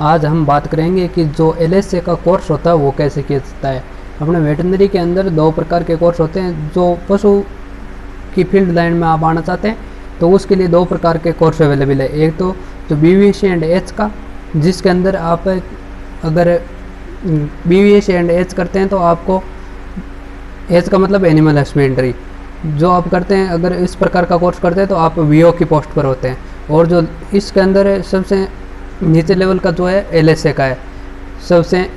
आज हम बात करेंगे कि जो LSA का कोर्स होता है वो कैसे किया जाता है। अपने वेटनरी के अंदर दो प्रकार के कोर्स होते हैं। जो पशु की फील्ड लाइन में आप आना चाहते हैं तो उसके लिए दो प्रकार के कोर्स अवेलेबल है। एक तो जो BVSC एंड H का, जिसके अंदर आप अगर BVSC एंड H करते हैं तो आपको, H का मतलब एनिमल हस्बेंड्री, जो आप करते हैं अगर इस प्रकार का कोर्स करते हैं तो आप VO की पोस्ट पर होते हैं। और जो इसके अंदर सबसे नीचे लेवल का जो है LSA का है, सबसे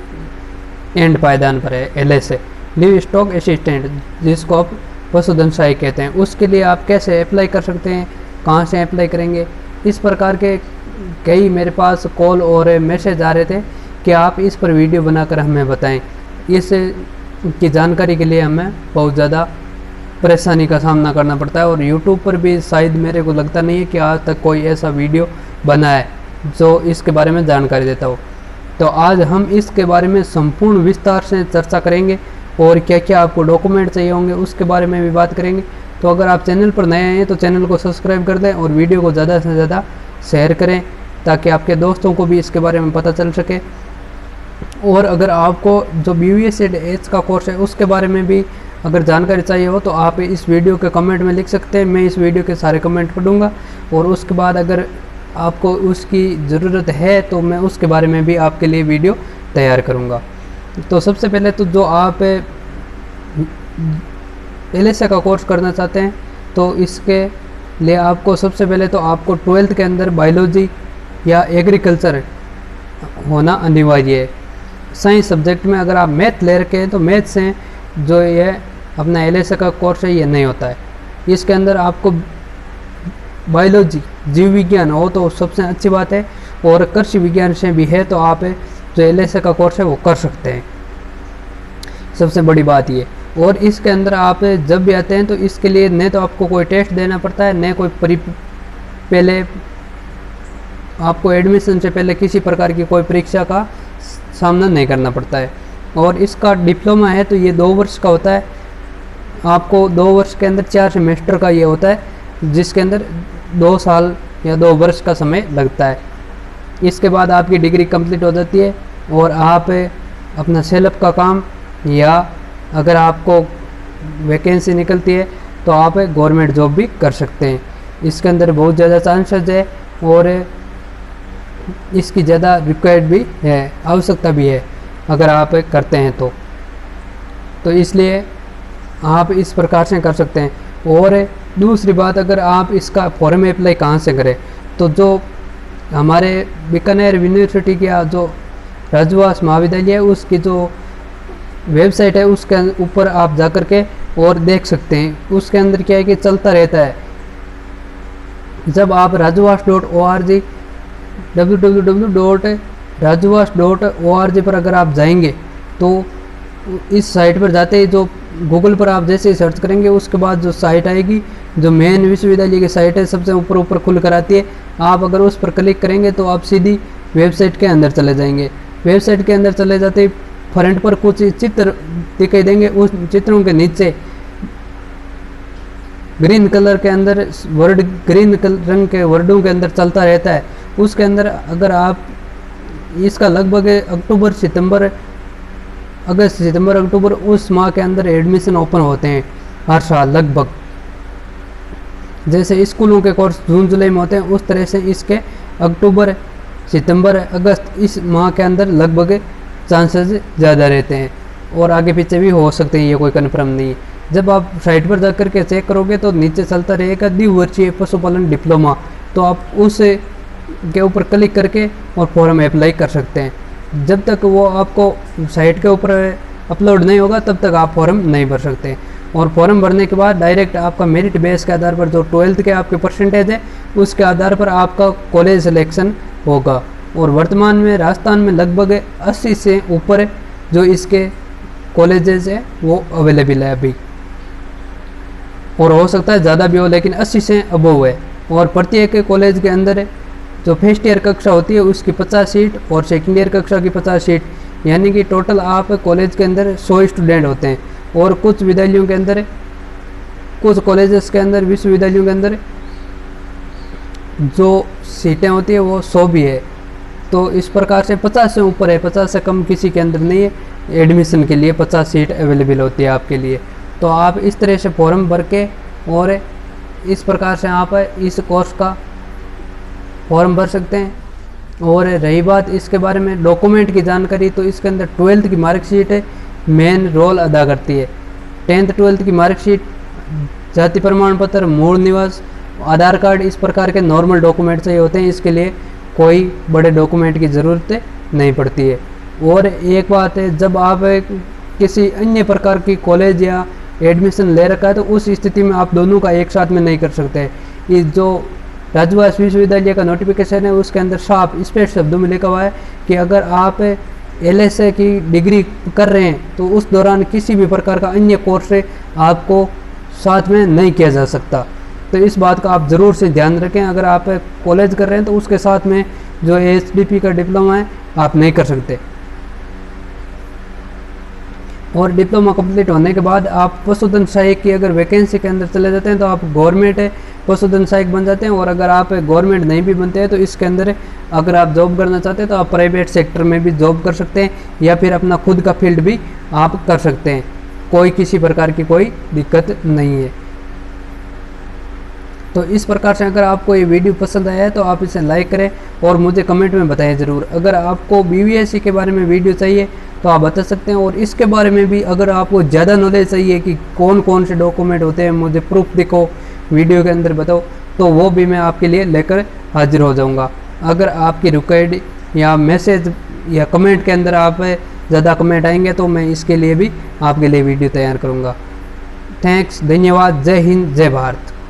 एंड पायदान पर है LSA, लिव स्टॉक असिस्टेंट, जिसको आप पशुधन सहायक कहते हैं। उसके लिए आप कैसे अप्लाई कर सकते हैं, कहाँ से अप्लाई करेंगे, इस प्रकार के कई मेरे पास कॉल और मैसेज आ रहे थे कि आप इस पर वीडियो बनाकर हमें बताएं। इस की जानकारी के लिए हमें बहुत ज़्यादा परेशानी का सामना करना पड़ता है और YouTube पर भी शायद मेरे को लगता नहीं है कि आज तक कोई ऐसा वीडियो बना है जो इसके बारे में जानकारी देता हो। तो आज हम इसके बारे में संपूर्ण विस्तार से चर्चा करेंगे और क्या क्या आपको डॉक्यूमेंट चाहिए होंगे उसके बारे में भी बात करेंगे। तो अगर आप चैनल पर नए हैं तो चैनल को सब्सक्राइब कर दें और वीडियो को ज़्यादा से ज़्यादा शेयर करें ताकि आपके दोस्तों को भी इसके बारे में पता चल सके। और अगर आपको जो BVSC H का कोर्स है उसके बारे में भी अगर जानकारी चाहिए हो तो आप इस वीडियो के कमेंट में लिख सकते हैं। मैं इस वीडियो के सारे कमेंट पढ़ूंगा और उसके बाद अगर आपको उसकी ज़रूरत है तो मैं उसके बारे में भी आपके लिए वीडियो तैयार करूंगा। तो सबसे पहले तो जो आप LSA का कोर्स करना चाहते हैं तो इसके लिए आपको सबसे पहले तो आपको 12th के अंदर बायोलॉजी या एग्रीकल्चर होना अनिवार्य है। साइंस सब्जेक्ट में अगर आप मैथ ले रखे हैं तो मैथ से जो ये अपना LSA का कोर्स है ये नहीं होता है। इसके अंदर आपको बायोलॉजी, जीव विज्ञान हो तो सबसे अच्छी बात है, और कृषि विज्ञान से भी है तो आप जो LSA का कोर्स है वो कर सकते हैं, सबसे बड़ी बात ये। और इसके अंदर आप जब भी आते हैं तो इसके लिए न तो आपको कोई टेस्ट देना पड़ता है, न कोई पहले आपको एडमिशन से पहले किसी प्रकार की कोई परीक्षा का सामना नहीं करना पड़ता है। और इसका डिप्लोमा है तो ये 2 वर्ष का होता है। आपको 2 वर्ष के अंदर 4 सेमेस्टर का ये होता है, जिसके अंदर 2 साल या 2 वर्ष का समय लगता है। इसके बाद आपकी डिग्री कंप्लीट हो जाती है और आप अपना सेल्फ का काम, या अगर आपको वैकेंसी निकलती है तो आप गवर्नमेंट जॉब भी कर सकते हैं। इसके अंदर बहुत ज़्यादा चांसेस है और इसकी ज़्यादा रिक्वायर्ड भी है, आवश्यकता भी है अगर आप करते हैं तो इसलिए आप इस प्रकार से कर सकते हैं। और दूसरी बात, अगर आप इसका फॉर्म अप्लाई कहाँ से करें, तो जो हमारे बीकानेर यूनिवर्सिटी का जो राजवास महाविद्यालय है उसकी जो वेबसाइट है उसके ऊपर आप जा कर के और देख सकते हैं। उसके अंदर क्या है कि चलता रहता है। जब आप rajvas.org www.rajvas.org पर अगर आप जाएंगे तो इस साइट पर जाते ही जो गूगल पर आप जैसे ही सर्च करेंगे उसके बाद जो साइट आएगी, जो मेन विश्वविद्यालय की साइट है, सबसे ऊपर खुल कर आती है। आप अगर उस पर क्लिक करेंगे तो आप सीधी वेबसाइट के अंदर चले जाएंगे। वेबसाइट के अंदर चले जाते ही फ्रंट पर कुछ चित्र दिखाई देंगे। उस चित्रों के नीचे ग्रीन कलर के अंदर वर्ड, ग्रीन रंग के वर्डों के अंदर चलता रहता है। उसके अंदर अगर आप इसका लगभग अगस्त सितंबर अक्टूबर उस माह के अंदर एडमिशन ओपन होते हैं हर साल लगभग। जैसे स्कूलों के कोर्स जून जुलाई में होते हैं उस तरह से इसके अक्टूबर सितंबर अगस्त इस माह के अंदर लगभग चांसेस ज़्यादा रहते हैं, और आगे पीछे भी हो सकते हैं, ये कोई कन्फर्म नहीं है। जब आप साइट पर जाकर के चेक करोगे तो नीचे चलता रहेगा द्विवर्षीय पशुपालन डिप्लोमा, तो आप उस के ऊपर क्लिक करके और फॉर्म अप्लाई कर सकते हैं। जब तक वो आपको साइट के ऊपर अपलोड नहीं होगा तब तक आप फॉर्म नहीं भर सकते। और फॉर्म भरने के बाद डायरेक्ट आपका मेरिट बेस के आधार पर जो 12th के आपके परसेंटेज है उसके आधार पर आपका कॉलेज सिलेक्शन होगा। और वर्तमान में राजस्थान में लगभग 80 से ऊपर जो इसके कॉलेजेस है वो अवेलेबल है अभी, और हो सकता है ज़्यादा भी हो, लेकिन 80 से अबव है। और प्रत्येक कॉलेज के अंदर जो फर्स्ट ईयर कक्षा होती है उसकी 50 सीट और सेकेंड ईयर कक्षा की 50 सीट, यानी कि टोटल आप कॉलेज के अंदर 100 स्टूडेंट होते हैं। और कुछ विद्यालयों के अंदर, कुछ कॉलेजेस के अंदर, विश्वविद्यालयों के अंदर जो सीटें होती है वो 100 भी है। तो इस प्रकार से 50 से ऊपर है, 50 से कम किसी के अंदर नहीं है। एडमिशन के लिए 50 सीट अवेलेबल होती है आपके लिए। तो आप इस तरह से फॉर्म भर के और इस प्रकार से आप इस कोर्स का फॉर्म भर सकते हैं। और रही बात इसके बारे में डॉक्यूमेंट की जानकारी, तो इसके अंदर 12th की मार्कशीट है मेन रोल अदा करती है। 10th 12th की मार्कशीट, जाति प्रमाण पत्र, मूल निवास, आधार कार्ड, इस प्रकार के नॉर्मल डॉक्यूमेंट चाहिए होते हैं। इसके लिए कोई बड़े डॉक्यूमेंट की ज़रूरत नहीं पड़ती है। और एक बात है, जब आप किसी अन्य प्रकार की कॉलेज या एडमिशन ले रखा है तो उस स्थिति में आप दोनों का एक साथ में नहीं कर सकते। ये जो राजभाषा विश्वविद्यालय का नोटिफिकेशन है उसके अंदर साफ स्पष्ट शब्दों में लिखा हुआ है कि अगर आप LSA की डिग्री कर रहे हैं तो उस दौरान किसी भी प्रकार का अन्य कोर्स आपको साथ में नहीं किया जा सकता। तो इस बात का आप ज़रूर से ध्यान रखें। अगर आप कॉलेज कर रहे हैं तो उसके साथ में जो ASDP का डिप्लोमा है आप नहीं कर सकते। और डिप्लोमा कंप्लीट होने के बाद आप पशुधन सहायक की अगर वैकेंसी के अंदर चले जाते हैं तो आप गवर्नमेंट पशुधन सहायक बन जाते हैं। और अगर आप गवर्नमेंट नहीं भी बनते हैं तो इसके अंदर अगर आप जॉब करना चाहते हैं तो आप प्राइवेट सेक्टर में भी जॉब कर सकते हैं या फिर अपना खुद का फील्ड भी आप कर सकते हैं। कोई किसी प्रकार की कोई दिक्कत नहीं है। तो इस प्रकार से अगर आपको ये वीडियो पसंद आया है तो आप इसे लाइक करें और मुझे कमेंट में बताएं ज़रूर। अगर आपको BVSC के बारे में वीडियो चाहिए तो आप बता सकते हैं। और इसके बारे में भी अगर आपको ज़्यादा नॉलेज चाहिए कि कौन कौन से डॉक्यूमेंट होते हैं, मुझे प्रूफ दिखो, वीडियो के अंदर बताओ, तो वो भी मैं आपके लिए लेकर हाजिर हो जाऊँगा। अगर आपकी रिक्वायर्ड या मैसेज या कमेंट के अंदर आप ज़्यादा कमेंट आएंगे तो मैं इसके लिए भी आपके लिए वीडियो तैयार करूँगा। थैंक्स, धन्यवाद, जय हिंद, जय भारत।